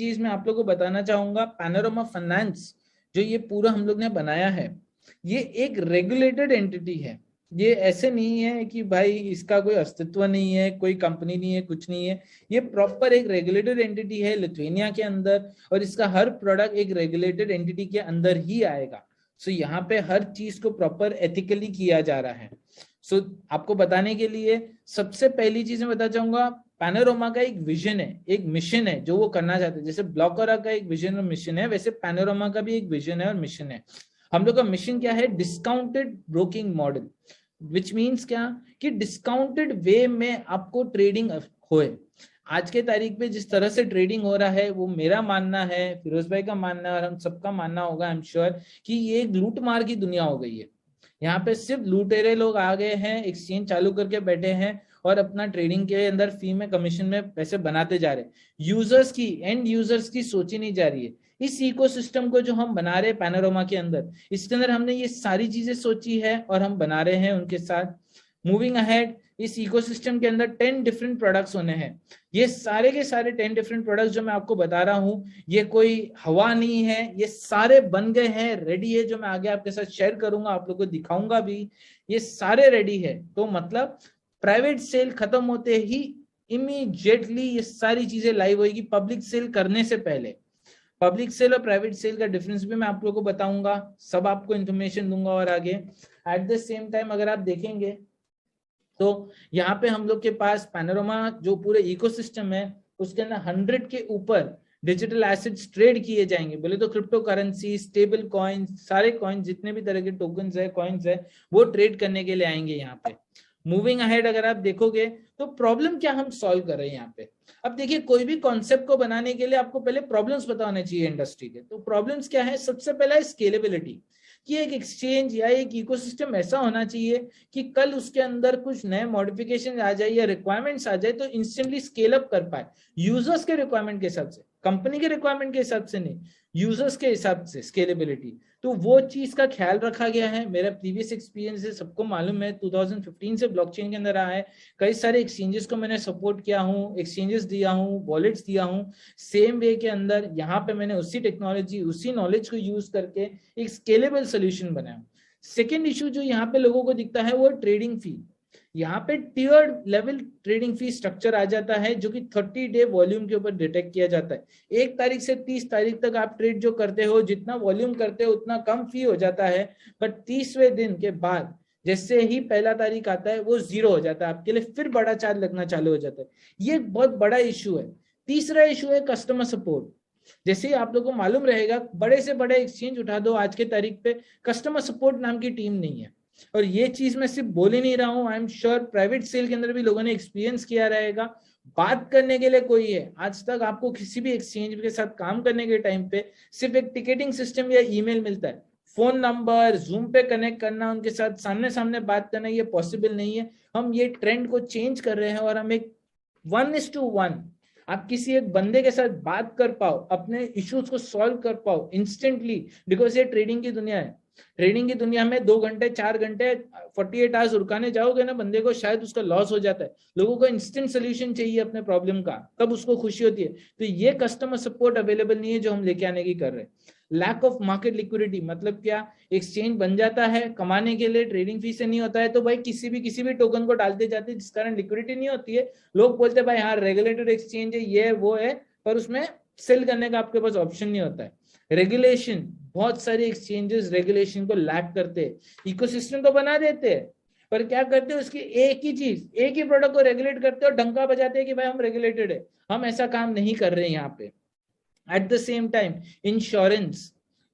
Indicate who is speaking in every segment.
Speaker 1: चीज मैं आप लोगों को बताना चाहूंगा, पैनोरामा फाइनेंस जो ये पूरा हम लोग ने बनाया है, ये एक रेगुलेटेड एंटिटी है। ये ऐसे नहीं है कि भाई इसका कोई अस्तित्व नहीं है, कोई कंपनी नहीं है, कुछ नहीं है। ये प्रॉपर एक रेगुलेटेड एंटिटी है लिथुआनिया के अंदर, और इसका हर प्रोडक्ट एक रेगुलेटेड एंटिटी के अंदर ही आएगा। सो यहाँ पे हर चीज को प्रॉपर एथिकली किया जा रहा है। सो आपको बताने के लिए सबसे पहली चीज मैं बताना चाहूंगा, पैनोरामा का एक विजन है, एक मिशन है जो वो करना चाहते हैं। जैसे ब्लॉकरा का एक विजन और मिशन है, वैसे पैनोरामा का भी एक विजन है और मिशन है। हम लोग का मिशन क्या है? Discounted broking model, which means क्या कि डिस्काउंटेड वे में आपको ट्रेडिंग होए। आज के तारीख पे जिस तरह से ट्रेडिंग हो रहा है, वो मेरा मानना है, फिरोज भाई का मानना है, और हम सबका मानना होगा आई एम श्योर, कि ये एक लूट मार की दुनिया हो गई है। यहाँ पे सिर्फ लुटेरे लोग आ गए हैं, एक्सचेंज चालू करके बैठे हैं और अपना ट्रेडिंग के अंदर फी में, कमीशन में पैसे बनाते जा रहे हैं। यूजर्स की, एंड यूजर्स की सोची नहीं जा रही है। इस इकोसिस्टम को जो हम बना रहे हैं पैनोरामा के अंदर, इसके अंदर हमने ये सारी चीजें सोची है और हम बना रहे हैं उनके साथ। मूविंग अहेड, इस इकोसिस्टम के अंदर 10 डिफरेंट प्रोडक्ट्स होने हैं। ये सारे के सारे 10 डिफरेंट प्रोडक्ट्स जो मैं आपको बता रहा हूं, ये कोई हवा नहीं है, ये सारे बन गए हैं, रेडी है, जो मैं आगे आपके साथ शेयर करूंगा, आप लोगों को दिखाऊंगा भी। ये सारे रेडी है, तो मतलब प्राइवेट सेल खत्म होते ही इमीडिएटली ये सारी चीजें लाइव होगी, पब्लिक सेल करने से पहले। पब्लिक सेल और प्राइवेट सेल का डिफरेंस भी मैं आप लोगों को बताऊंगा, सब आपको इंफॉर्मेशन दूंगा। और आगे एट द सेम टाइम अगर आप देखेंगे तो यहाँ पे हम लोग के पास पैनोरामा जो पूरे इकोसिस्टम है, उसके अंदर 100 के ऊपर डिजिटल एसेट्स ट्रेड किए जाएंगे। बोले तो क्रिप्टो करेंसी, स्टेबल कॉइन, सारे कॉइन, जितने भी तरह के टोकन्स है, कॉइन्स है, वो ट्रेड करने के लिए आएंगे यहाँ पे। मूविंग अहेड अगर आप देखोगे तो प्रॉब्लम क्या हम सॉल्व कर रहे हैं यहाँ पे। अब देखिए, कोई भी कॉन्सेप्ट को बनाने के लिए आपको पहले प्रॉब्लम्स पता होने चाहिए इंडस्ट्री के। तो प्रॉब्लम्स क्या है? सबसे पहला है स्केलेबिलिटी, कि एक एक्सचेंज या एक इकोसिस्टम ऐसा होना चाहिए कि कल उसके अंदर कुछ नए मॉडिफिकेशन आ जाए या रिक्वायरमेंट्स आ जाए तो इंस्टेंटली स्केल अप कर पाए, यूजर्स के रिक्वायरमेंट के हिसाब से, कंपनी के रिक्वायरमेंट के हिसाब से नहीं, यूजर्स के हिसाब से स्केलेबिलिटी। तो वो चीज का ख्याल रखा गया है। मेरा प्रीवियस एक्सपीरियंस है, सबको मालूम है, 2015 से ब्लॉकचेन के अंदर आया है। कई सारे एक्सचेंजेस को मैंने सपोर्ट किया हूँ, एक्सचेंजेस दिया हूँ, वॉलेट्स दिया हूँ। सेम वे के अंदर यहाँ पे मैंने उसी टेक्नोलॉजी, उसी नॉलेज को यूज करके एक स्केलेबल सोल्यूशन बनाया। सेकेंड इशू जो यहाँ पे लोगों को दिखता है वो ट्रेडिंग फी। यहाँ पे टियर्ड लेवल ट्रेडिंग फी स्ट्रक्चर आ जाता है, जो कि 30 डे वॉल्यूम के ऊपर डिटेक्ट किया जाता है। 1 तारीख से 30 तारीख तक आप ट्रेड जो करते हो, जितना वॉल्यूम करते हो उतना कम फी हो जाता है, बट 30वें दिन के बाद जैसे ही पहला तारीख आता है वो 0 हो जाता है आपके लिए, फिर बड़ा चार्ज लगना चालू हो जाता है। ये बहुत बड़ा इशू है। तीसरा इशू है कस्टमर सपोर्ट। जैसे ही आप लोगों को मालूम रहेगा, बड़े से बड़े एक्सचेंज उठा दो, आज के तारीख पे कस्टमर सपोर्ट नाम की टीम नहीं है। और ये चीज मैं सिर्फ बोल ही नहीं रहा हूं, I am sure private sale के अंदर भी लोगों ने एक्सपीरियंस किया रहेगा। बात करने के लिए कोई है, आज तक आपको किसी भी एक्सचेंज के साथ काम करने के टाइम पे सिर्फ एक टिकटिंग सिस्टम या ईमेल मिलता है। फोन नंबर, जूम पे कनेक्ट करना, उनके साथ सामने सामने बात करना, ये पॉसिबल नहीं है। हम ये ट्रेंड को चेंज कर रहे हैं और हम एक 1:1 आप किसी एक बंदे के साथ बात कर पाओ, अपने इश्यूज को सॉल्व कर पाओ इंस्टेंटली, बिकॉज ये ट्रेडिंग की दुनिया है। ट्रेडिंग की दुनिया में 2 घंटे 4 घंटे 48 आवर्स रुकाने जाओगे ना बंदे को, शायद उसका लॉस हो जाता है। लोगों को इंस्टेंट सोल्यूशन चाहिए अपने प्रॉब्लम का, तब उसको खुशी होती है। तो ये कस्टमर सपोर्ट अवेलेबल नहीं है जो हम लेके आने की कर रहे हैं। लैक ऑफ मार्केट लिक्विडिटी मतलब क्या? एक्सचेंज बन जाता है कमाने के लिए, ट्रेडिंग फी से नहीं होता है, तो भाई किसी भी टोकन को डालते जाते हैं, जिस कारण लिक्विडिटी नहीं होती है। लोग बोलते हैं भाई हाँ रेगुलेटेड एक्सचेंज है, ये वो है, पर उसमें सेल करने का आपके पास ऑप्शन नहीं होता है। रेगुलेशन, बहुत सारे एक्सचेंजेस रेगुलेशन को लैक करते हैं। इकोसिस्टम तो बना देते हैं, पर क्या करते हैं, उसकी एक ही चीज, एक ही प्रोडक्ट को रेगुलेट करते हैं और डंका बजाते हैं कि भाई हम रेगुलेटेड है। हम ऐसा काम नहीं कर रहे हैं यहाँ पे। Eight the same time insurance,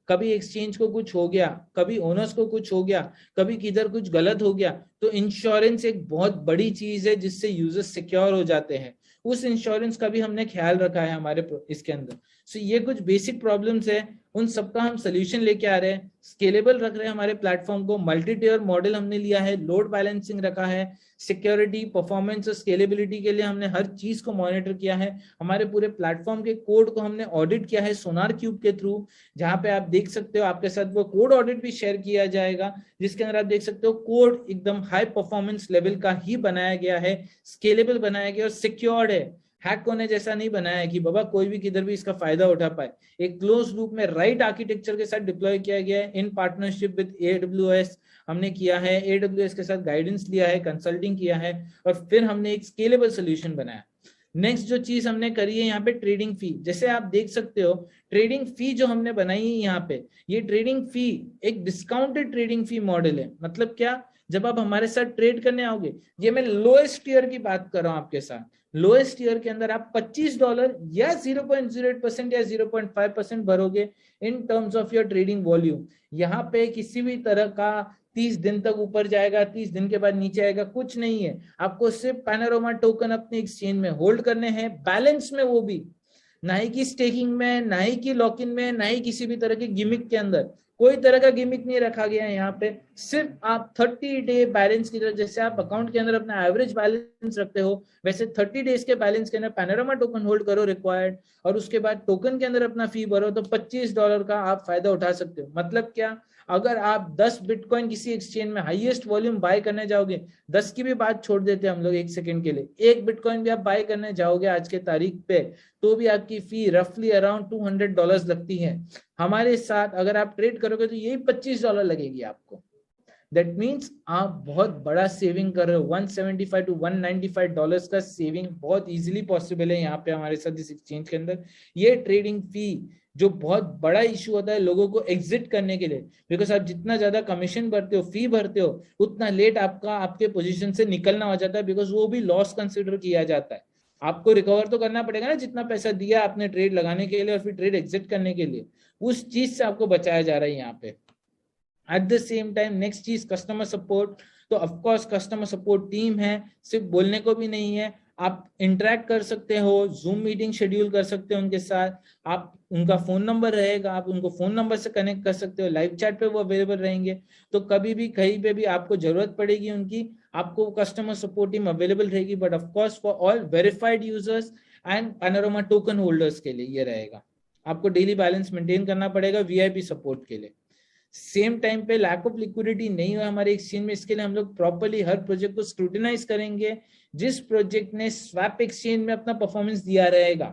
Speaker 1: कभी एक्सचेंज को कुछ हो गया, कभी ओनर्स को कुछ हो गया, कभी किधर कुछ गलत हो गया, तो इंश्योरेंस एक बहुत बड़ी चीज है जिससे यूजर्स सिक्योर हो जाते हैं। उस इंश्योरेंस का भी हमने ख्याल रखा है हमारे इसके अंदर। सो ये कुछ बेसिक प्रॉब्लम्स है, उन सबका हम सोल्यूशन लेके आ रहे हैं। स्केलेबल रख रहे हैं हमारे प्लेटफॉर्म को, मल्टी टियर मॉडल हमने लिया है, लोड बैलेंसिंग रखा है, सिक्योरिटी, परफॉर्मेंस और स्केलेबिलिटी के लिए हमने हर चीज को मॉनिटर किया है। हमारे पूरे प्लेटफॉर्म के कोड को हमने ऑडिट किया है सोनार क्यूब के थ्रू, जहां पे आप देख सकते हो, आपके साथ वो कोड ऑडिट भी शेयर किया जाएगा, जिसके अंदर आप देख सकते हो कोड एकदम हाई परफॉर्मेंस लेवल का ही बनाया गया है, स्केलेबल बनाया गया और सिक्योर्ड है, हैक होने जैसा नहीं बनाया है कि बाबा कोई भी किधर भी इसका फायदा उठा पाए। एक क्लोज लूप में राइट आर्किटेक्चर के साथ डिप्लॉय किया गया है इन पार्टनरशिप विद AWS हमने किया है, AWS के साथ गाइडेंस लिया है, कंसल्टिंग किया है और फिर हमने एक स्केलेबल सोल्यूशन बनाया। नेक्स्ट जो चीज हमने करी है यहाँ पे ट्रेडिंग फी, जैसे आप देख सकते हो ट्रेडिंग फी जो हमने बनाई है यहाँ पे, ये ट्रेडिंग फी एक डिस्काउंटेड ट्रेडिंग फी मॉडल है। मतलब क्या, जब आप हमारे साथ ट्रेड करने आओगे, ये मैं लोएस्ट टीयर की बात कर रहा हूं आपके साथ, लोएस्ट टीयर के अंदर आप $25 या 0.08% या 0.5% भरोगे in terms of your trading volume. यहाँ पे किसी भी तरह का 30 दिन तक ऊपर जाएगा, 30 दिन के बाद नीचे आएगा, कुछ नहीं है। आपको सिर्फ पैनोरामा टोकन अपने एक्सचेंज में होल्ड करने हैं, बैलेंस में, वो भी ना ही कि स्टेकिंग में, ना ही कि लॉक इन में, ना ही किसी भी तरह के गिमिक के अंदर। कोई तरह का गिमिक नहीं रखा गया है यहाँ पे। सिर्फ आप 30 डे बैलेंस की तरह, जैसे आप अकाउंट के अंदर अपना एवरेज बैलेंस रखते हो, वैसे 30 डेज के बैलेंस के अंदर पैनोरामा टोकन होल्ड करो रिक्वायर्ड, और उसके बाद टोकन के अंदर अपना फी भरो, तो $25 का आप फायदा उठा सकते हो। मतलब क्या, अगर आप 10 बिटकॉइन किसी एक्सचेंज में हाईएस्ट वॉल्यूम बाय करने जाओगे, 10 की भी बात छोड़ देते हैं हम लोग एक सेकंड के लिए, 1 बिटकॉइन भी आप बाय करने जाओगे आज के तारीख पे, तो भी आपकी फी रफली अराउंड $200 लगती है। हमारे साथ अगर आप ट्रेड करोगे तो यही $25 लगेगी आपको। दैट मीन्स आप बहुत बड़ा सेविंग कर रहे हो। $175 to $195 का सेविंग बहुत इजीली पॉसिबल है यहाँ पे हमारे साथ इस एक्सचेंज के अंदर। ये ट्रेडिंग फी जो बहुत बड़ा इशू होता है लोगों को एग्जिट करने के लिए, बिकॉज आप जितना ज्यादा कमीशन भरते हो, फी भरते हो, उतना लेट आपके पोजीशन से निकलना हो जाता है, बिकॉज वो भी लॉस कंसिडर किया जाता है। आपको रिकवर तो करना पड़ेगा ना जितना पैसा दिया आपने ट्रेड लगाने के लिए और फिर ट्रेड एग्जिट करने के लिए, उस चीज से आपको बचाया जा रहा है यहाँ पे। Eight the same time next चीज कस्टमर सपोर्ट। तो ऑफकोर्स कस्टमर सपोर्ट टीम है, सिर्फ बोलने को भी नहीं है, आप इंटरेक्ट कर सकते हो, जूम मीटिंग शेड्यूल कर सकते हो उनके साथ, आप उनका फोन नंबर रहेगा, आप उनको फोन नंबर से कनेक्ट कर सकते हो, लाइव चैट पे वो अवेलेबल रहेंगे, तो कभी भी कहीं पे भी आपको जरूरत पड़ेगी उनकी, आपको कस्टमर सपोर्ट टीम अवेलेबल रहेगी। But of course for all verified users and panorama token holders के लिए ये रहेगा। आपको डेली बैलेंस मेंटेन करना पड़ेगा VIP सपोर्ट के लिए। सेम टाइम पे लैक ऑफ लिक्विडिटी नहीं हुआ हमारे एक्सचेंज में, इसके लिए हम लोग प्रॉपर्ली हर प्रोजेक्ट को स्क्रूटिनाइज करेंगे। जिस प्रोजेक्ट ने स्वैप एक्सचेंज में अपना परफॉर्मेंस दिया रहेगा,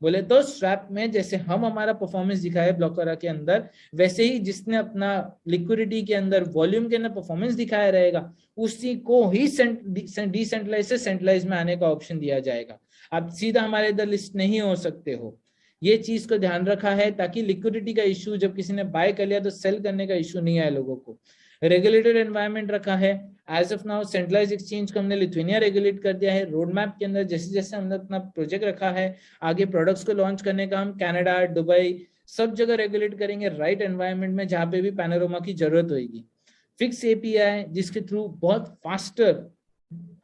Speaker 1: बोले तो स्वैप में जैसे हम हमारा परफॉर्मेंस दिखाए ब्लॉकरा के अंदर, वैसे ही जिसने अपना लिक्विडिटी के अंदर, वॉल्यूम के अंदर परफॉर्मेंस दिखाया रहेगा, उसी को ही डिसेंट्रलाइज से सेंट्रलाइज में आने का ऑप्शन दिया जाएगा। आप सीधा हमारे इधर लिस्ट नहीं हो सकते हो। ये चीज को ध्यान रखा है ताकि लिक्विडिटी का इशू, जब किसी ने बाय कर लिया तो सेल करने का इशू नहीं आए लोगों को। रेगुलेटेड एनवायरनमेंट रखा है। As of now centralise exchange को हमने लिथुआनिया रेगुलेट कर दिया है। रोड मैप के अंदर जैसे जैसे हमने अपना प्रोजेक्ट रखा है, आगे प्रोडक्ट्स को लॉन्च करने का हम कनाडा, दुबई, सब जगह रेगुलेट करेंगे राइट एनवायरनमेंट में जहां पे भी पैनोरामा की जरूरत होगी। फिक्स API जिसके थ्रू बहुत फास्टर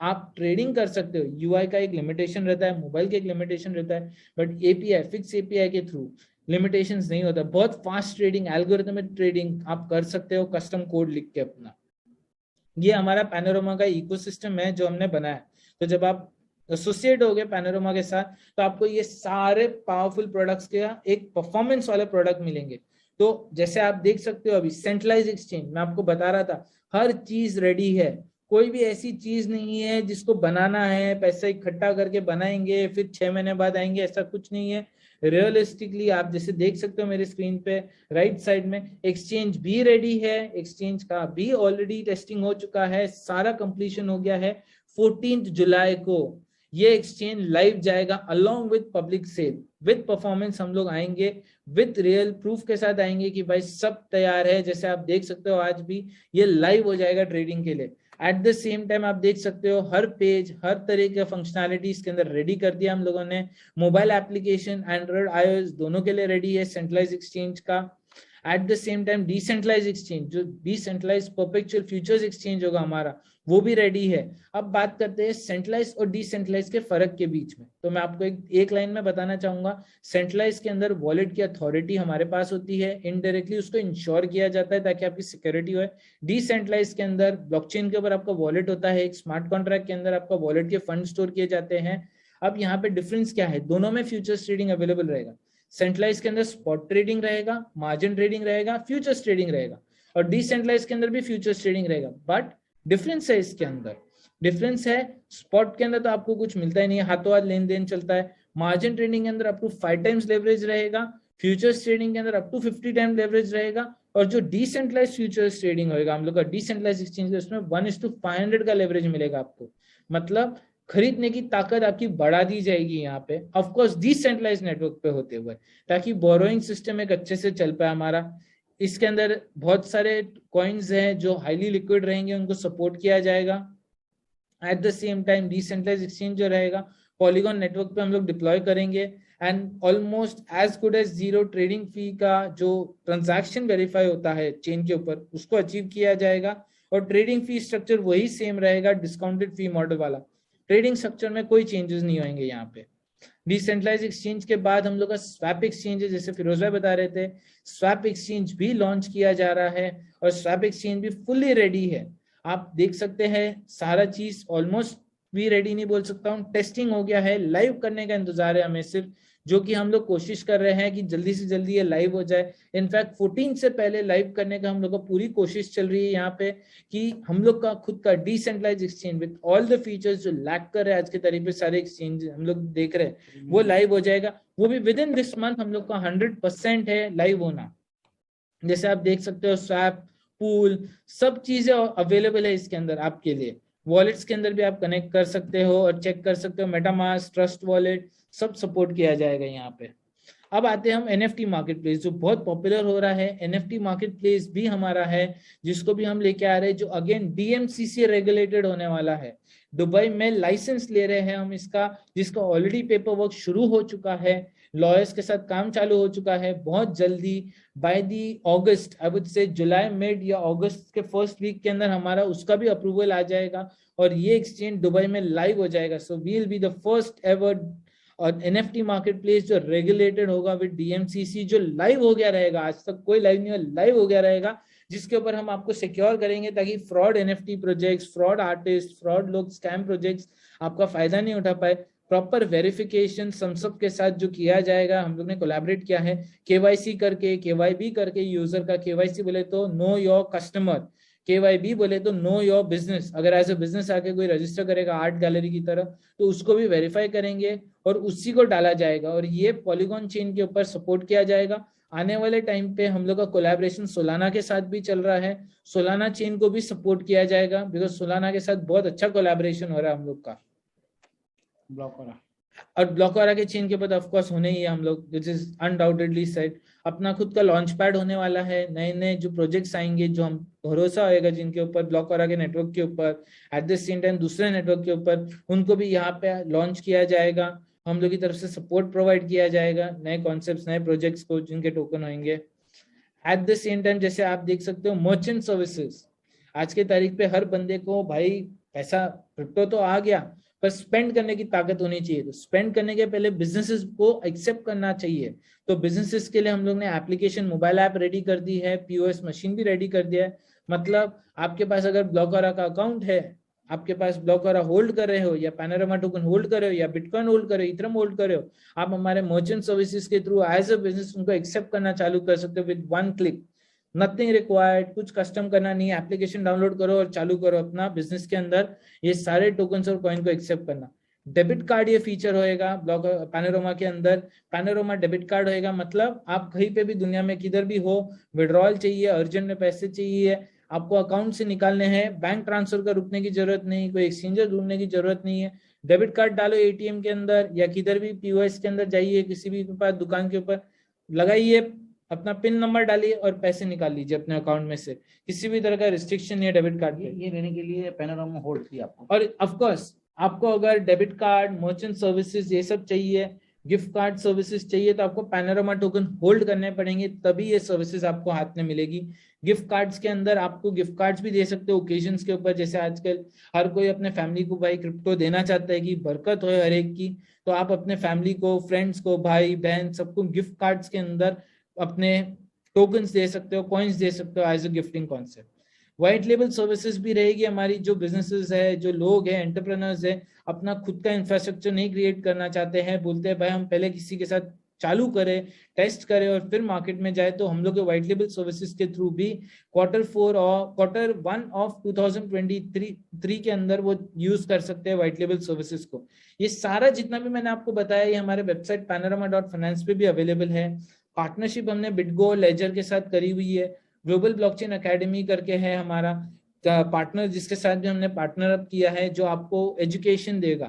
Speaker 1: आप ट्रेडिंग कर सकते हो। UI का एक लिमिटेशन रहता है, मोबाइल का एक लिमिटेशन रहता है, बट API, फिक्स API के थ्रू लिमिटेशंस नहीं होता। बहुत फास्ट ट्रेडिंग, एल्गोरिथमिक ट्रेडिंग आप कर सकते हो कस्टम कोड लिख के अपना। ये हमारा पैनोरामा का इकोसिस्टम है जो हमने बनाया। तो जब आप एसोसिएट हो गए पैनोरामा के साथ, तो आपको ये सारे पावरफुल प्रोडक्ट्स के एक परफॉर्मेंस वाले प्रोडक्ट मिलेंगे। तो जैसे आप देख सकते हो अभी सेंट्रलाइज एक्सचेंज मैं आपको बता रहा था, हर चीज रेडी है। कोई भी ऐसी चीज नहीं है जिसको बनाना है, पैसा इकट्ठा करके बनाएंगे फिर 6 महीने बाद आएंगे, ऐसा कुछ नहीं है। रियलिस्टिकली आप जैसे देख सकते हो मेरे स्क्रीन पे राइट साइड में, एक्सचेंज भी रेडी है, एक्सचेंज का भी ऑलरेडी टेस्टिंग हो चुका है, सारा कंप्लीशन हो गया है। 14 जुलाई को ये एक्सचेंज लाइव जाएगा along with public sale, with performance हम लोग आएंगे, विद रियल प्रूफ के साथ आएंगे कि भाई सब तैयार है। जैसे आप देख सकते हो आज भी ये लाइव हो जाएगा ट्रेडिंग के लिए। एट द सेम टाइम आप देख सकते हो हर पेज, हर तरह का फंक्शनैलिटी इसके अंदर रेडी कर दिया हम लोगों ने। मोबाइल एप्लीकेशन, एंड्रॉइड, iOS दोनों के लिए रेडी है सेंट्रलाइज एक्सचेंज का। Eight the same time decentralise exchange, जो डिसेंट्रलाइज परपेचुअल फ्यूचर्स एक्सचेंज होगा हमारा, वो भी रेडी है। अब बात करते हैं सेंट्रलाइज और डिसेंट्रलाइज के फर्क के बीच में। तो मैं आपको एक लाइन में बताना चाहूंगा। सेंट्रलाइज के अंदर वॉलेट की अथॉरिटी हमारे पास होती है, इनडायरेक्टली उसको इंश्योर किया जाता है ताकि आपकी सिक्योरिटी हो। डिसेंट्रलाइज के अंदर ब्लॉकचेन के ऊपर आपका वॉलेट होता है, एक स्मार्ट कॉन्ट्रैक्ट के अंदर आपका वॉलेट के फंड स्टोर किए जाते हैं। अब यहाँ पे डिफरेंस क्या है, दोनों में फ्यूचर्स ट्रेडिंग अवेलेबल रहेगा। सेंट्रलाइज के अंदर स्पॉट ट्रेडिंग रहेगा, मार्जिन ट्रेडिंग रहेगा, फ्यूचर्स ट्रेडिंग रहेगा, और डिसेंट्रलाइज के अंदर भी फ्यूचर्स ट्रेडिंग रहेगा। बट डिफरेंस है इसके अंदर, डिफरेंस है, स्पॉट के अंदर तो आपको कुछ मिलता ही नहीं है, हाथों हाथ लेन देन चलता है। मार्जिन ट्रेडिंग के अंदर अप टू 5 टाइम्स लेवरेज रहेगा, फ्यूचर्स ट्रेडिंग के अंदर अप टू 50 टाइम लेवरेज रहेगा, और जो डिसेंट्रलाइज फ्यूचर्स ट्रेडिंग होगा हम लोग का डिसेंट्रलाइज एक्सचेंज, उसमें 1:500 का लेवरेज मिलेगा आपको। मतलब खरीदने की ताकत आपकी बढ़ा दी जाएगी यहाँ पे, ऑफ कोर्स डिसेंट्रलाइज नेटवर्क पे होते हुए, ताकि बोरोइंग सिस्टम एक अच्छे से चल पाए हमारा। इसके अंदर बहुत सारे कॉइन्स हैं जो हाईली लिक्विड रहेंगे, उनको सपोर्ट किया जाएगा। At the same time decentralise exchange जो रहेगा पॉलीगॉन नेटवर्क पे हम लोग डिप्लॉय करेंगे, and almost as good as zero trading fee का जो ट्रांजैक्शन वेरीफाई होता है चेन के ऊपर, उसको अचीव किया जाएगा। और ट्रेडिंग फी स्ट्रक्चर वही सेम रहेगा, डिस्काउंटेड फी मॉडल वाला। ट्रेडिंग स्ट्रक्चर में कोई चेंजेस नहीं होंगे यहाँ पे। डिसेंट्रलाइज एक्सचेंज के बाद हम लोग का स्वैप एक्सचेंज है, जैसे फिरोज भाई बता रहे थे, स्वैप एक्सचेंज भी लॉन्च किया जा रहा है, और स्वैप एक्सचेंज भी फुल्ली रेडी है। आप देख सकते हैं सारा चीज ऑलमोस्ट भी रेडी नहीं बोल सकता हूँ, टेस्टिंग हो गया है, लाइव करने का इंतजार है हमें सिर्फ, जो कि हम लोग कोशिश कर रहे हैं कि जल्दी से जल्दी ये लाइव हो जाए। इनफैक्ट 14 से पहले लाइव करने का हम लोग का पूरी कोशिश चल रही है यहाँ पे, कि हम लोग का खुद का decentralise exchange with all the features जो लैक कर रहे हैं आज के तारीख पे सारे एक्सचेंज हम लोग देख रहे हैं, वो लाइव हो जाएगा। वो भी विद इन दिस मंथ हम लोग का 100% है लाइव होना। जैसे आप देख सकते हो स्वैप, पूल, सब चीजें अवेलेबल है इसके अंदर आपके लिए। वॉलेट्स के अंदर भी आप कनेक्ट कर सकते हो और चेक कर सकते हो, मेटामास्क, ट्रस्ट वॉलेट, सब सपोर्ट किया जाएगा यहाँ पे। अब आते हैं हम एनएफटी मार्केट प्लेस, जो बहुत पॉपुलर हो रहा है। एनएफटी मार्केट प्लेस भी हमारा है, जिसको भी हम लेके आ रहे हैं, जो अगेन डीएमसीसी रेगुलेटेड होने वाला है। दुबई में लाइसेंस ले रहे हैं हम इसका, जिसका ऑलरेडी पेपर वर्क शुरू हो चुका है, लॉयर्स के साथ काम चालू हो चुका है। बहुत जल्दी by the August, I would say July mid या अगस्त के फर्स्ट वीक के अंदर हमारा उसका भी अप्रूवल आ जाएगा, और ये एक्सचेंज दुबई में लाइव हो जाएगा। So we will be the first ever और एनएफटी मार्केट प्लेस जो रेगुलेटेड होगा विद डीएमसीसी, जो लाइव हो गया रहेगा। आज तक कोई लाइव नहीं हुआ, लाइव हो गया रहेगा, जिसके ऊपर हम आपको सिक्योर करेंगे ताकि fraud NFT projects, fraud artist, fraud लोग, स्कैम प्रोजेक्ट्स आपका फायदा नहीं उठा पाए। प्रॉपर वेरिफिकेशन सब के साथ जो किया जाएगा, हम लोग ने कोलैबोरेट किया है केवाईसी करके, केवाईबी करके। यूजर का केवाईसी बोले तो नो योर कस्टमर, केवाईबी बोले तो नो योर बिजनेस। अगर एज ए बिजनेस आके कोई रजिस्टर करेगा आर्ट गैलरी की तरह, तो उसको भी वेरीफाई करेंगे और उसी को डाला जाएगा, और ये पॉलीगॉन चेन के ऊपर सपोर्ट किया जाएगा। आने वाले टाइम पे हम लोग का कोलैबोरेशन सोलाना के साथ भी चल रहा है, सोलाना चेन को भी सपोर्ट किया जाएगा, बिकॉज सोलाना के साथ बहुत अच्छा कोलैबोरेशन हो रहा है हम लोग का। ब्लॉकवाला और ब्लॉकवाला के चेन के बाद ऑफ कोर्स होने ही है हम लोग, दिस इज अनडाउटेडली सेट। अपना खुद का लॉन्च पैड होने वाला है, नए नए जो प्रोजेक्ट्स आएंगे, जो हम भरोसा होएगा जिनके ऊपर, ब्लॉकवाला के नेटवर्क के ऊपर, एट द सेम टाइम दूसरे नेटवर्क के ऊपर, उनको भी यहाँ पे लॉन्च किया जाएगा। हम लोग की तरफ से सपोर्ट प्रोवाइड किया जाएगा नए कॉन्सेप्ट्स, नए प्रोजेक्ट्स को, जिनके टोकन होंगे। एट द सेम टाइम जैसे आप देख सकते हो मर्चेंट सर्विसेज, आज के तारीख पे हर बंदे को भाई पैसा, क्रिप्टो तो आ गया, पर स्पेंड करने की ताकत होनी चाहिए। तो स्पेंड करने के पहले बिजनेसेस को एक्सेप्ट करना चाहिए। तो बिजनेसेस के लिए हम लोग ने एप्लीकेशन, मोबाइल ऐप रेडी कर दी है, पीओएस मशीन भी रेडी कर दिया है। मतलब आपके पास अगर ब्लॉकवाला का अकाउंट है, आपके पास ब्लॉकवाला होल्ड कर रहे हो, या पैनोरामा टोकन होल्ड कर रहे हो, या बिटकॉइन होल्ड कर रहे हो, इथरम होल्ड कर रहे हो, आप हमारे मर्चेंट सर्विसेज के थ्रू एज अ बिजनेस उनको एक्सेप्ट करना चालू कर सकते हो विद 1 क्लिक। नथिंग रिक्वायर्ड, कुछ कस्टम करना नहीं है, एप्लीकेशन डाउनलोड करो और चालू करो अपना बिजनेस के अंदर ये सारे टोकन्स और कॉइन को एक्सेप्ट करना। डेबिट कार्ड ये फीचर होएगा ब्लॉक पैनोरामा के अंदर, पैनोरामा डेबिट कार्ड होएगा। मतलब आप कहीं पे भी दुनिया में किधर भी हो, विड्रॉल चाहिए, अर्जेंट में पैसे चाहिए, आपको अकाउंट से निकालने हैं, बैंक ट्रांसफर का रुकने की जरूरत नहीं, कोई एक्सचेंजर ढूंढने की जरूरत नहीं है। डेबिट कार्ड डालो एटीएम के अंदर या किधर भी पीओएस के अंदर जाइए, किसी भी पास दुकान के ऊपर लगाइए, अपना पिन नंबर डालिए और पैसे निकाल लीजिए अपने अकाउंट में से। किसी भी तरह का रिस्ट्रिक्शन नहीं है डेबिट कार्ड पे।
Speaker 2: ये लेने के लिए पैनोरामा होल्ड किया आपको।
Speaker 1: और ऑफ कोर्स आपको अगर डेबिट कार्ड, मर्चेंट सर्विसेज ये सब चाहिए, गिफ्ट कार्ड सर्विसेज चाहिए, तो आपको पैनोरामा टोकन होल्ड करने पड़ेंगे, तभी ये सर्विसेज आपको हाथ में मिलेगी। गिफ्ट कार्ड्स के अंदर आपको गिफ्ट कार्ड्स भी दे सकते हो ओकेजन्स के ऊपर। जैसे आजकल हर कोई अपने फैमिली को भाई क्रिप्टो देना चाहता है कि बरकत हो हर एक की, तो आप अपने फैमिली को, फ्रेंड्स को, भाई बहन सबको गिफ्ट कार्ड्स के अंदर अपने टोकन्स दे सकते हो, कॉइन्स दे सकते हो as a gifting concept. White label services भी रहेगी हमारी। जो बिजनेसेस है, जो लोग हैं, एंटरप्रेन्योर्स है, अपना खुद का इंफ्रास्ट्रक्चर नहीं क्रिएट करना चाहते हैं, बोलते हैं भाई हम पहले किसी के साथ चालू करे, टेस्ट करे और फिर मार्केट में जाए, तो हम लोग के व्हाइट लेबल सर्विसेज के थ्रू भी Q1 ऑफ 2023 के अंदर वो यूज कर सकते हैं व्हाइट लेबल सर्विसेज को। ये सारा जितना भी मैंने आपको बताया ये हमारे वेबसाइट panorama.finance पे भी अवेलेबल है। पार्टनरशिप हमने बिटगो और लेजर के साथ करी हुई है। ग्लोबल ब्लॉकचेन एकेडमी करके है हमारा पार्टनर, जिसके साथ भी हमने पार्टनर अप किया है, जो आपको एजुकेशन देगा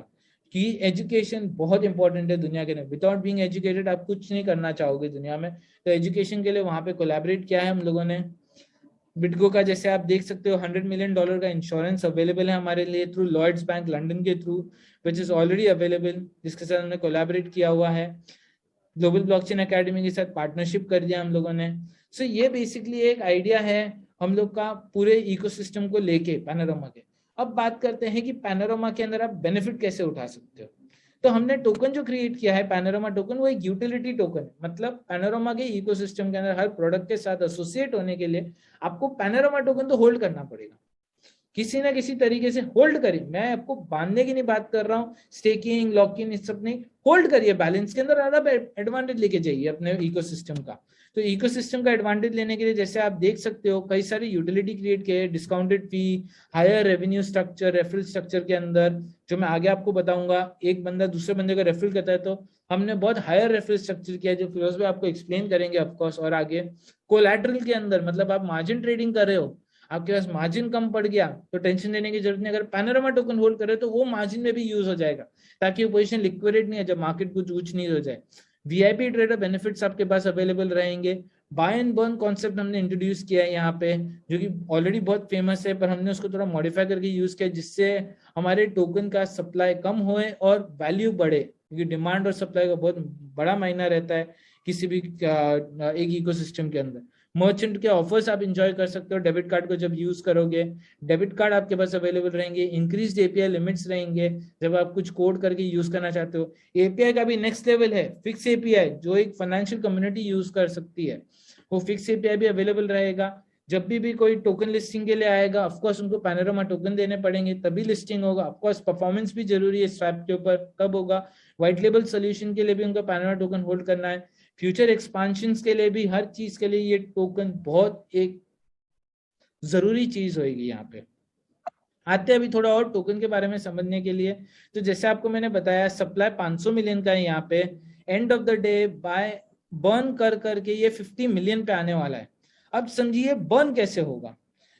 Speaker 1: कि एजुकेशन बहुत इंपॉर्टेंट है दुनिया के लिए। विदाउट बीइंग एजुकेटेड आप कुछ नहीं करना चाहोगे दुनिया में, तो एजुकेशन के लिए वहां पे कोलैबोरेट किया है हम लोगों ने। बिटगो का जैसे आप देख सकते हो $100 मिलियन का इंश्योरेंस अवेलेबल है हमारे लिए थ्रू लॉयड्स बैंक लंदन के through, which is already available, जिसके साथ हमने कोलैबोरेट किया हुआ है। ग्लोबल ब्लॉकचेन एकेडमी के साथ पार्टनरशिप कर दिया हम लोगों ने। सो ये बेसिकली एक आइडिया है हम लोग का पूरे इकोसिस्टम को लेके पैनोरामा के। अब बात करते हैं कि पैनोरामा के अंदर आप बेनिफिट कैसे उठा सकते हो। तो हमने टोकन जो क्रिएट किया है पैनोरामा टोकन, वो एक यूटिलिटी टोकन है। मतलब पैनोरामा के इकोसिस्टम के अंदर हर प्रोडक्ट के साथ एसोसिएट होने के लिए आपको पैनोरामा टोकन तो होल्ड करना पड़ेगा, किसी ना किसी तरीके से होल्ड करिए। मैं आपको बांधने की नहीं बात कर रहा हूँ, स्टेकिंग लॉक-इन इस सब नहीं, होल्ड करिए। बैलेंस के अंदर ज्यादा एडवांटेज लेके जाइए अपने इकोसिस्टम का। तो इकोसिस्टम का एडवांटेज लेने के लिए जैसे आप देख सकते हो कई सारी यूटिलिटी क्रिएट किए, discounted fee, higher revenue structure, referral structure के अंदर, जो मैं आगे आपको बताऊंगा। एक बंदा दूसरे बंदे को रेफरल करता है तो हमने बहुत हायर रेफरल स्ट्रक्चर किया, जो फिरोज भाई आपको एक्सप्लेन करेंगे ऑफकोर्स। और आगे कोलैटरल के अंदर, मतलब आप मार्जिन ट्रेडिंग कर रहे हो, आपके पास मार्जिन कम पड़ गया तो टेंशन लेने की जरूरत नहीं। अगर पैनोरामा टोकन होल्ड करे तो वो मार्जिन में भी यूज हो जाएगा, ताकि वो पोजीशन लिक्विडेट नहीं है जब मार्केट कुछ ऊंच नहीं हो जाए। वीआईपी ट्रेडर बेनिफिट्स आपके पास अवेलेबल रहेंगे। बाय एंड बर्न कॉन्सेप्ट हमने इंट्रोड्यूस किया है यहाँ पे, जो कि ऑलरेडी बहुत फेमस है, पर हमने उसको थोड़ा मॉडिफाई करके यूज किया, जिससे हमारे टोकन का सप्लाई कम होए और वैल्यू बढ़े, क्योंकि डिमांड और सप्लाई का बहुत बड़ा मायना रहता है किसी भी एक इकोसिस्टम के अंदर। मर्चेंट के ऑफर्स आप इंजॉय कर सकते हो डेबिट कार्ड को जब यूज करोगे। डेबिट कार्ड आपके पास अवेलेबल रहेंगे, इंक्रीज एपीआई लिमिट्स रहेंगे जब आप कुछ कोड करके यूज करना चाहते हो। एपीआई का भी नेक्स्ट लेवल है, फिक्स एपीआई, जो एक फाइनेंशियल कम्युनिटी यूज कर सकती है, वो फिक्स एपीआई भी अवेलेबल रहेगा। जब भी कोई टोकन लिस्टिंग के लिए आएगा, ऑफकोर्स उनको पैनोरामा टोकन देने पड़ेंगे तभी लिस्टिंग होगा। ऑफकोर्स परफॉर्मेंस भी जरूरी है स्वैप के ऊपर, तब होगा। व्हाइट लेबल सोल्यूशन के लिए भी उनको पैनोरामा टोकन होल्ड करना है। फ्यूचर एक्सपांशन के लिए भी, हर चीज के लिए ये टोकन बहुत एक जरूरी चीज होगी। यहाँ पे आते हैं अभी थोड़ा और टोकन के बारे में समझने के लिए। तो जैसे आपको मैंने बताया सप्लाई 500 मिलियन का है यहाँ पे, end of the day by burn कर करके ये 50 मिलियन पे आने वाला है। अब समझिए बर्न कैसे होगा।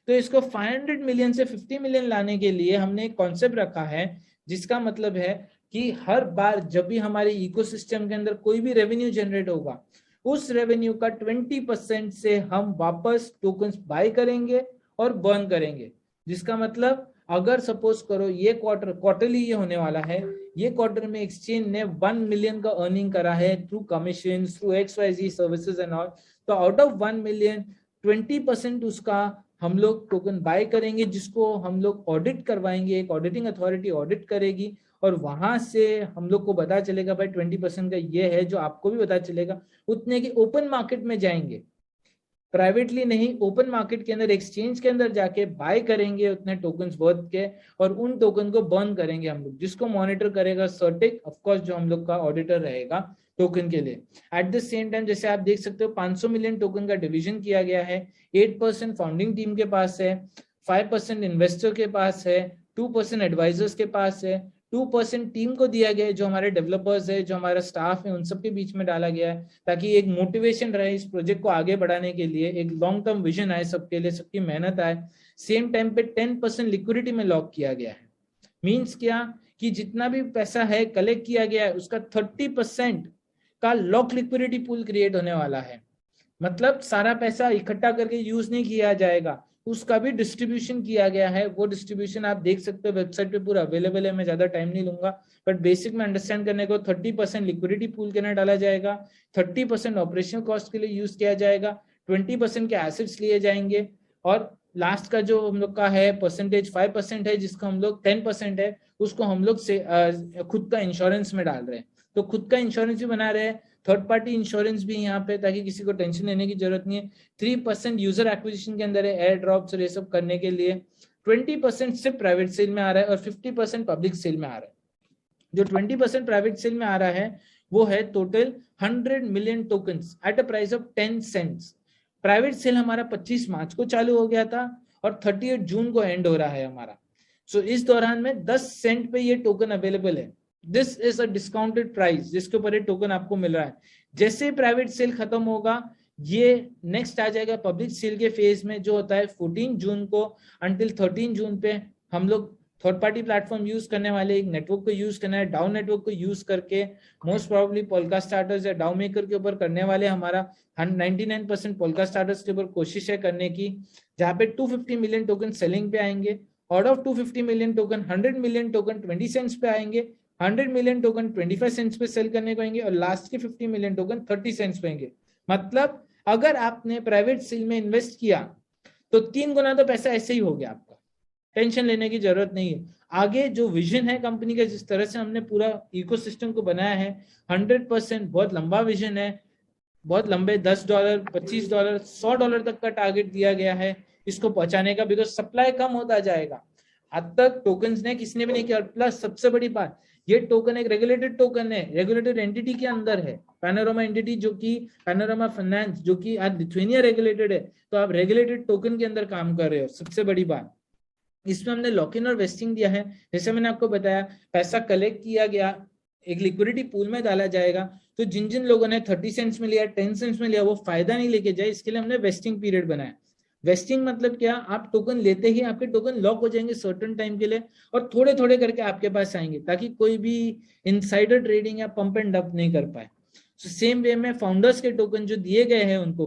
Speaker 1: तो इसको 500 मिलियन से 50 मिलियन लाने के लिए हमने एक कॉन्सेप्ट रखा है, जिसका मतलब है कि हर बार जब भी हमारे इकोसिस्टम के अंदर कोई भी रेवेन्यू जनरेट होगा, उस रेवेन्यू का 20% से हम वापस टोकन्स बाय करेंगे और बर्न करेंगे। जिसका मतलब अगर सपोज करो ये क्वार्टरली ये होने वाला है, ये क्वार्टर में एक्सचेंज ने 1 मिलियन का अर्निंग करा है through commission, through XYZ services and all, तो आउट ऑफ 1 मिलियन 20% उसका हम लोग टोकन बाय करेंगे, जिसको हम लोग ऑडिट करवाएंगे, एक ऑडिटिंग अथॉरिटी ऑडिट करेगी, और वहां से हम लोग को पता चलेगा भाई 20% का ये है, जो आपको भी पता चलेगा। उतने की ओपन मार्केट में जाएंगे, प्राइवेटली नहीं, ओपन मार्केट के अंदर एक्सचेंज के अंदर जाके बाय करेंगे उतने टोकन्स वर्थ के, और उन टोकन को बर्न करेंगे हम लोग, जिसको मॉनिटर करेगा सर्टिक, ऑफ कोर्स जो हम लोग का ऑडिटर रहेगा टोकन के लिए। एट द सेम टाइम जैसे आप देख सकते हो 500 मिलियन टोकन का डिवीजन किया गया है। 8% फाउंडिंग टीम के पास है, 5% इन्वेस्टर के पास है, 2% एडवाइजर्स के पास है, 2% टीम को दिया गया है, जो हमारे डेवलपर्स है, जो हमारा स्टाफ है, उन सबके बीच में डाला गया है, ताकि एक मोटिवेशन रहे इस प्रोजेक्ट को आगे बढ़ाने के लिए, एक लॉन्ग टर्म विजन आए सबके लिए, सबकी मेहनत आए। सेम टाइम पे 10% लिक्विडिटी में लॉक किया गया है। मींस क्या कि जितना भी पैसा है कलेक्ट किया गया है, उसका 30% का लॉक लिक्विडिटी पूल क्रिएट होने वाला है। मतलब सारा पैसा इकट्ठा करके यूज नहीं किया जाएगा, उसका भी डिस्ट्रीब्यूशन किया गया है। वो डिस्ट्रीब्यूशन आप देख सकते हो वेबसाइट पे पूरा अवेलेबल है, मैं ज्यादा टाइम नहीं लूंगा, बट बेसिक में अंडरस्टैंड करने को 30% लिक्विडिटी पूल के अंदर डाला जाएगा, 30% ऑपरेशनल कॉस्ट के लिए यूज किया जाएगा, 20% के एसेट्स लिए जाएंगे, और लास्ट का जो हम लोग का है परसेंटेज 5% है, जिसका हम लोग 10% है, उसको हम लोग से खुद का इंश्योरेंस में डाल रहे हैं। तो खुद का इंश्योरेंस भी बना रहे हैं, थर्ड पार्टी इंश्योरेंस भी यहाँ पे, ताकि किसी को टेंशन लेने की जरूरत नहीं है। 3% यूजर एक्विजिशन के अंदर है, एयर ड्रॉप्स और ये सब करने के लिए। 20% सिर्फ प्राइवेट सेल में आ रहा है और 50% पब्लिक सेल में आ रहा है। जो 20% प्राइवेट सेल में आ रहा है वो है total 100 million tokens at a price of 10 cents. Private sale हमारा 25 मार्च को चालू हो गया था और 38 जून को एंड हो रहा है हमारा। सो इस दौरान में 10 सेंट पे ये टोकन अवेलेबल है। This is a discounted price जिसके ऊपर ये टोकन आपको मिल रहा है। जैसे ही प्राइवेट सेल खत्म होगा, ये नेक्स्ट आ जाएगा पब्लिक सेल के फेज में, जो होता है 14 जून को अंटिल 13 जून पे। हम लोग थर्ड पार्टी प्लेटफॉर्म यूज करने वाले, एक नेटवर्क को यूज करना है, डाउ नेटवर्क को यूज करके मोस्ट प्रोबेबली पोल्का स्टार्टर्स या डाउ मेकर के ऊपर करने वाले। हमारा 99% पोल्का स्टार्टर्स के ऊपर कोशिश है करने की, जहां पे 250 मिलियन टोकन सेलिंग पे आएंगे। Out of 250 million token 100 million token 20 cents पे आएंगे, 100 मिलियन टोकन 25 सेंट्स पे सेल करने को आएंगे और लास्ट के 50 मिलियन टोकन 30 सेंट्स पे आएंगे। मतलब अगर आपने प्राइवेट सेल में इन्वेस्ट किया तो 3 गुना तो पैसा ऐसे ही हो गया आपका, टेंशन लेने की जरूरत नहीं है। आगे जो विजन है कंपनी का, जिस तरह से हमने पूरा इकोसिस्टम को बनाया है, 100% बहुत लंबा विजन है, बहुत लंबे $10, $25, $100 तक का टारगेट दिया गया है इसको पहुंचाने का, बिकॉज सप्लाई कम होता जाएगा। आज तक टोकन्स ने किसी ने भी नहीं किया। प्लस सबसे बड़ी बात, ये टोकन एक रेगुलेटेड टोकन है, रेगुलेटेड एंटिटी के अंदर है। पैनोरामा एंटिटी जो कि पैनोरामा फाइनेंस, जो कि आज लिथुआनिया रेगुलेटेड है, तो आप रेगुलेटेड टोकन के अंदर काम कर रहे हो। सबसे बड़ी बात, इसमें हमने लॉक इन और वेस्टिंग दिया है। जैसे मैंने आपको बताया, पैसा कलेक्ट किया गया, एक लिक्विडिटी पूल में डाला जाएगा, तो जिन जिन लोगों ने 30 सेंट्स में लिया, 10 सेंट्स में लिया, वो फायदा नहीं लेके जाए, इसके लिए हमने वेस्टिंग पीरियड बनाया। वेस्टिंग मतलब क्या, आप टोकन लेते ही आपके टोकन लॉक हो जाएंगे सर्टेन टाइम के लिए और थोड़े थोड़े करके आपके पास आएंगे, ताकि कोई भी इनसाइडर ट्रेडिंग या पंप एंड डंप नहीं कर पाए। सेम वे में फाउंडर्स के टोकन जो दिए गए हैं उनको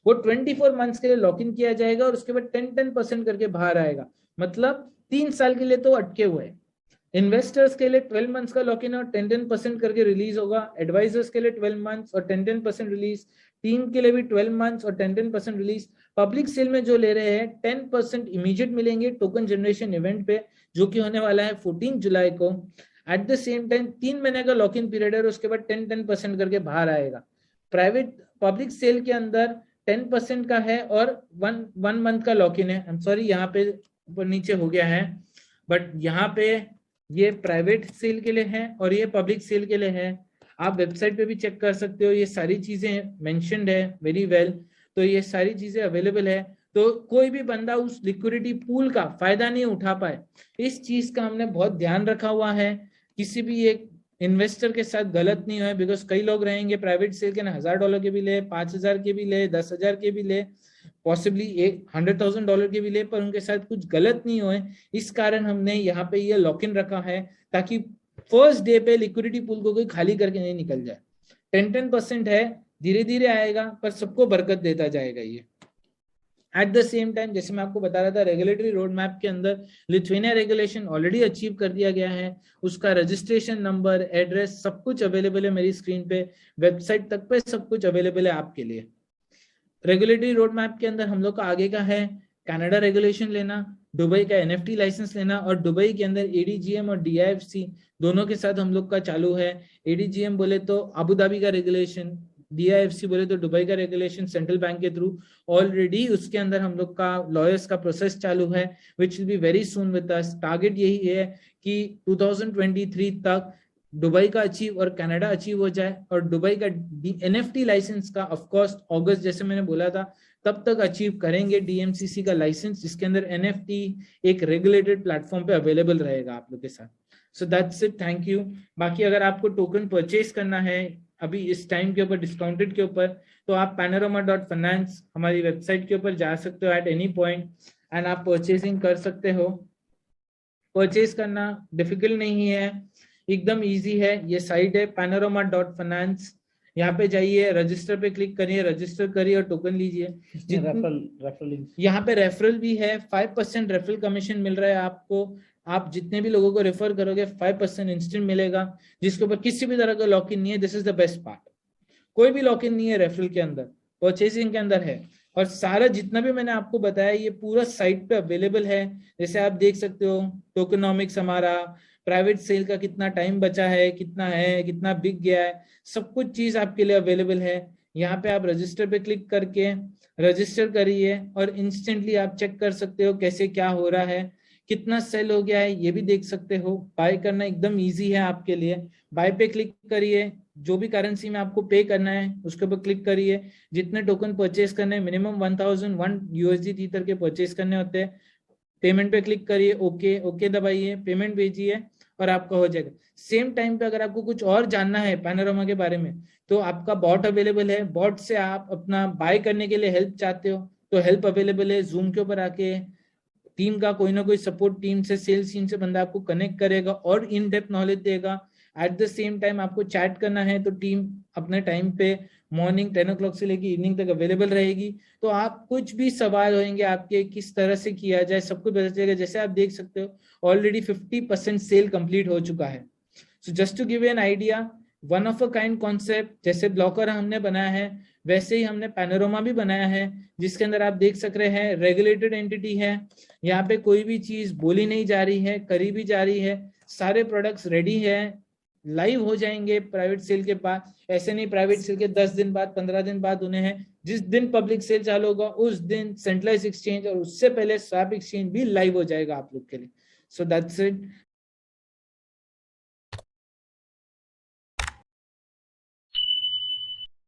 Speaker 1: वो 24 मंथ्स के लिए लॉक इन किया जाएगा और उसके बाद 10% करके बाहर आएगा। मतलब 3 साल के लिए तो अटके हुए हैं। इन्वेस्टर्स के लिए 12 मंथ्स का लॉक इन और 10% करके रिलीज होगा। एडवाइजर्स के लिए 12 मंथ्स और 10% रिलीज। टीम के लिए भी 12 मंथ्स और 10% रिलीज। पब्लिक सेल में जो ले रहे हैं 10% इमीडिएट मिलेंगे टोकन जनरेशन इवेंट पे, जो कि होने वाला है 14 जुलाई को। एट द सेम टाइम 3 महीने का लॉक इन पीरियड है और उसके बाद 10% करके बाहर आएगा। प्राइवेट पब्लिक सेल के अंदर 10% का है और 1 मंथ का लॉक इन है। आई एम सॉरी, यहाँ पे ऊपर नीचे हो गया है, बट यहाँ पे ये प्राइवेट सेल के लिए है और ये पब्लिक सेल के लिए है। आप वेबसाइट पे भी चेक कर सकते हो, ये सारी चीजें मेंशन्ड है वेरी वेल। तो ये सारी चीजें अवेलेबल है, तो कोई भी बंदा उस लिक्विडिटी पूल का फायदा नहीं उठा पाए, इस चीज का हमने बहुत ध्यान रखा हुआ है। किसी भी एक इन्वेस्टर के साथ गलत नहीं है, बिकॉज कई लोग रहेंगे प्राइवेट सेल के ना $1000 के भी ले, 5000 के भी ले, 10,000 के भी ले, पॉसिबली $100,000 के भी ले, पर उनके साथ कुछ गलत नहीं होए। इस कारण हमने यहाँ पे ये लॉक इन रखा है, ताकि फर्स्ट डे पे लिक्विडिटी पूल को कोई खाली करके नहीं निकल जाए। 10% है, धीरे धीरे आएगा, पर सबको बरकत देता जाएगा ये। एट द सेम टाइम, जैसे मैं आपको बता रहा था, रेगुलेटरी रोड मैप के अंदर लिथुआनिया रेगुलेशन ऑलरेडी अचीव कर दिया गया है। उसका रजिस्ट्रेशन नंबर, एड्रेस, सब कुछ अवेलेबल है मेरी स्क्रीन पे, वेबसाइट तक पे सब कुछ अवेलेबल है आपके लिए। रेगुलेटरी रोड मैप के अंदर हम लोग का आगे का है कनाडा रेगुलेशन लेना, दुबई का एनएफटी लाइसेंस लेना, और दुबई के अंदर एडीजीएम और डीआईएफसी दोनों के साथ हम लोग का चालू है। एडीजीएम बोले तो अबू धाबी का रेगुलेशन, डीआईएफसी बोले तो दुबई का रेगुलेशन सेंट्रल बैंक के थ्रू। ऑलरेडी उसके अंदर हम लोग का लॉयर्स का प्रोसेस चालू है, which will be very soon with us. Target यही है कि 2023 तक दुबई का अचीव और कनाडा अचीव हो जाए, और दुबई का एनएफटी लाइसेंस का ऑफ कोर्स अगस्त, जैसे मैंने बोला था, तब तक अचीव करेंगे डीएमसीसी का लाइसेंस, जिसके अंदर एनएफटी एक रेगुलेटेड प्लेटफॉर्म पे अवेलेबल रहेगा आप लोग के साथ। So that's it, thank you. बाकी अगर आपको टोकन परचेज करना है अभी इस टाइम के ऊपर, डिस्काउंटेड के ऊपर, तो आप panorama.finance हमारी वेबसाइट के ऊपर जा सकते हो एट एनी पॉइंट एंड आप परचेजिंग कर सकते हो। परचेज करना डिफिकल्ट नहीं है, एकदम इजी है। ये साइट है panorama.finance, यहाँ पे जाइए, रजिस्टर पे क्लिक करिए, रजिस्टर करिए और टोकन लीजिए। यहाँ पे रेफरल भी है, 5% रेफरल कमीशन मिल रहा है आपको। आप जितने भी लोगों को रेफर करोगे 5% इंस्टेंट मिलेगा, जिसके ऊपर किसी भी तरह का लॉक इन नहीं है। This is the best part, कोई भी लॉक इन नहीं है रेफरल के अंदर, परचेसिंग के अंदर है। और सारा जितना भी मैंने आपको बताया ये पूरा साइट पे अवेलेबल है। जैसे आप देख सकते हो टोकनॉमिक्स, हमारा प्राइवेट सेल का कितना टाइम बचा है, कितना बिक गया है, सब कुछ चीज आपके लिए अवेलेबल है। यहाँ पे आप रजिस्टर पे क्लिक करके रजिस्टर करिए और इंस्टेंटली आप चेक कर सकते हो कैसे क्या हो रहा है, कितना सेल हो गया है, ये भी देख सकते हो। बाय करना एकदम इजी है आपके लिए। बाय पे क्लिक करिए, जो भी करेंसी में आपको पे करना है उसके ऊपर क्लिक करिए, जितने टोकन परचेज करने हैं मिनिमम 1001 USD ईथर के परचेज करने होते हैं, पेमेंट पे क्लिक करिए, ओके ओके दबाइए, पेमेंट भेजिए और आपका हो जाएगा। सेम टाइम पे अगर आपको कुछ और जानना है पैनोरामा के बारे में तो आपका बॉट अवेलेबल है, बॉट से आप अपना बाय करने के लिए हेल्प चाहते हो तो हेल्प अवेलेबल है, जूम के ऊपर आके टीम का कोई ना कोई सपोर्ट टीम से, सेल्स टीम से बंदा आपको कनेक्ट करेगा और इन डेप्थ नॉलेज देगा। एट द सेम टाइम आपको चैट करना है तो टीम अपने टाइम पे मॉर्निंग 10 o'clock से लेकर इवनिंग तक अवेलेबल रहेगी। तो आप कुछ भी सवाल होंगे आपके किस तरह से किया जाए सब कुछ पता चलेगा। जैसे आप देख सकते हो ऑलरेडी 50% सेल कंप्लीट हो चुका है। So just to give an idea, one of a kind concept, जैसे ब्लॉकर हमने बनाया है वैसे ही हमने पैनोरामा भी बनाया है, जिसके अंदर आप देख सक रहे हैं रेगुलेटेड एंटिटी है, यहाँ पे कोई भी चीज बोली नहीं जा रही है, करी भी जा रही है, सारे प्रोडक्ट्स रेडी है, लाइव हो जाएंगे प्राइवेट सेल के बाद। ऐसे नहीं प्राइवेट सेल के 10 दिन बाद 15 दिन बाद उन्हें है, जिस दिन पब्लिक सेल चालू होगा उस दिन सेंट्रलाइज एक्सचेंज और उससे पहले स्वैप एक्सचेंज भी लाइव हो जाएगा आप लोग के लिए। So that's it.